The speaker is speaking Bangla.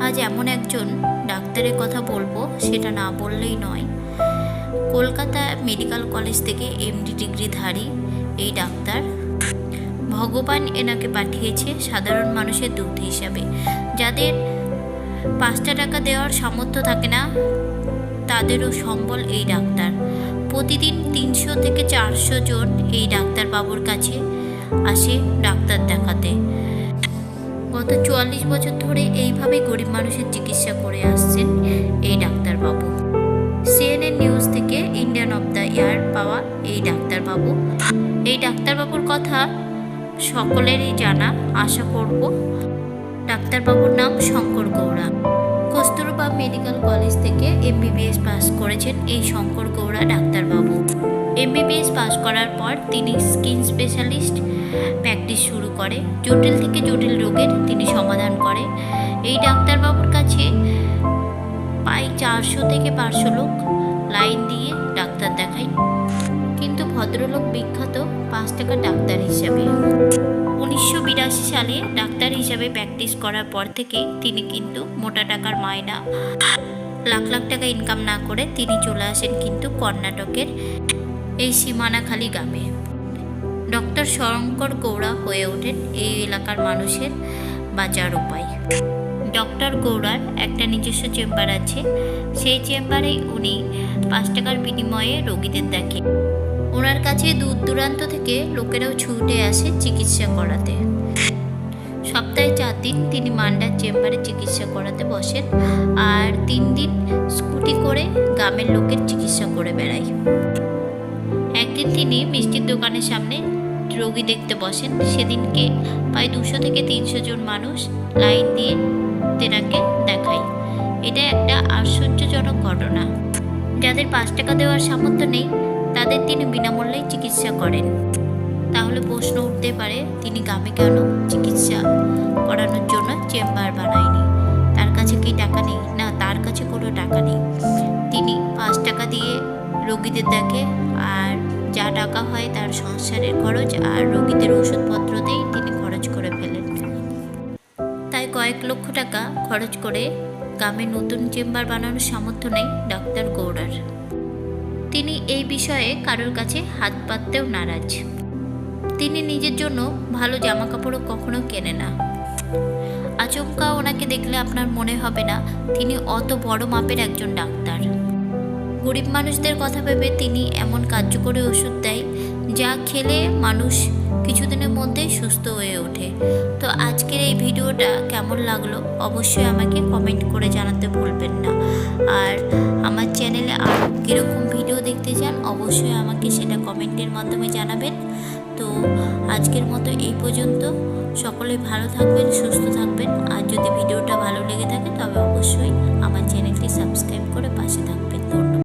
আজ এমন একজন ডাক্তারের কথা বলবো, সেটা না বললেই নয়। কলকাতা মেডিকেল কলেজ থেকে এমডি ডিগ্রিধারী এই ডাক্তার। ভগবান এনাকে পাঠিয়েছে সাধারণ মানুষের দূত হিসাবে। যাদের 5 টাকা দেওয়ার সামর্থ্য থাকে না, তাদেরও সম্বল এই ডাক্তার। প্রতিদিন 300 থেকে 400 জন এই ডাক্তারবাবুর কাছে আসে ডাক্তার দেখাতে। গত 44 বছর ধরে এইভাবে গরিব মানুষের চিকিৎসা করে আসছেন এই ডাক্তারবাবু। সিএনএন নিউজ থেকে ইন্ডিয়ান অফ দ্য ইয়ার পাওয়া এই ডাক্তারবাবু। এই ডাক্তারবাবুর কথা সকলেরই জানা, আশা করব। ডাক্তারবাবুর নাম শঙ্কর গৌড়া। কস্তুরবা মেডিকেল কলেজ থেকে এমবিবিএস পাস করেছেন এই শঙ্কর গৌড়া ডাক্তারবাবু। এমবিবিএস পাস করার পর তিনি স্কিন স্পেশালিস্ট প্র্যাকটিস শুরু করে। জটিল থেকে জটিল রোগের তিনি সমাধান করে। এই ডাক্তারবাবুর কাছে প্রায় 400 থেকে 500 লোক লাইন দিয়ে ডাক্তার দেখায়, কিন্তু ভদ্রলোক বিখ্যাত 5 টাকার ডাক্তার হিসাবে। 1982 সালে ডাক্তার হিসাবে প্র্যাকটিস করার পর থেকে তিনি কিন্তু মোটা টাকার মায়না, লাখ লাখ টাকা ইনকাম না করে তিনি চলে আসেন কিন্তু কর্ণাটকের এই সীমানাখালি গ্রামে। ডক্টর শঙ্কর গৌড়া হয়ে ওঠেন এই এলাকার মানুষের বাঁচার উপায়। ডক্টর গৌড়ার একটা নিজস্ব চেম্বার আছে। সেই চেম্বারেই উনি 5 টাকার বিনিময়ে রোগীদের দেখেন। ওনার কাছে দূর দূরান্ত থেকে লোকেরাও ছুটে আসে চিকিৎসা করাতে। সপ্তাহে 4 দিন তিনি মান্ডার চেম্বারে চিকিৎসা করাতে বসেন, আর 3 দিন স্কুটি করে গ্রামের লোকের চিকিৎসা করে বেড়ায়। একদিন তিনি মিষ্টির দোকানের সামনে রোগী দেখতে বসেন। সেদিনকে প্রায় 200 থেকে 300 জন মানুষ লাইন দিয়ে তেনাকে দেখায়। এটা একটা আশ্চর্যজনক ঘটনা। যাদের 5 টাকা দেওয়ার সামর্থ্য নেই, তাদের তিনি বিনামূল্যে চিকিৎসা করেন। তাহলে প্রশ্ন উঠতে পারে, তিনি গ্রামে কেন চিকিৎসা করানোর জন্য চেম্বার বানায়নি? তার কাছে কি টাকা নেই? না, তার কাছে কোনো টাকা নেই। তিনি 5 টাকা দিয়ে রোগীদের দেখে, আর যা টাকা হয় তার সংসারের খরচ আর রোগীদের ওষুধপত্রতেই তিনি খরচ করে ফেলেন। তাই কয়েক লক্ষ টাকা খরচ করে গ্রামে নতুন চেম্বার বানানোর সামর্থ্য নেই ডাক্তার গৌড়ার। তিনি এই বিষয়ে কারোর কাছে হাত পাততেও নারাজ। তিনি নিজের জন্য ভালো জামা কাপড়ও কখনো কেনে না। আচমকা ওনাকে দেখলে আপনার মনে হবে না তিনি অত বড় মাপের একজন ডাক্তার। গরিব মানুষদের কথা ভেবে তিনি এমন কার্যকরী ওষুধ দেয়, যা খেলে মানুষ কিছুদিনের মধ্যেই সুস্থ হয়ে ওঠে। তো আজকের এই ভিডিওটা কেমন লাগলো অবশ্যই আমাকে কমেন্ট করে জানাতে ভুলবেন না। আর আমার চ্যানেলে আরও কীরকম ভিডিও দেখতে চান অবশ্যই আমাকে সেটা কমেন্টের মাধ্যমে জানাবেন। তো আজকের মতো এই পর্যন্ত। সকলে ভালো থাকবেন, সুস্থ থাকবেন। আর যদি ভিডিওটা ভালো লেগে থাকে তবে অবশ্যই আমার চ্যানেলটি সাবস্ক্রাইব করে পাশে থাকবেন।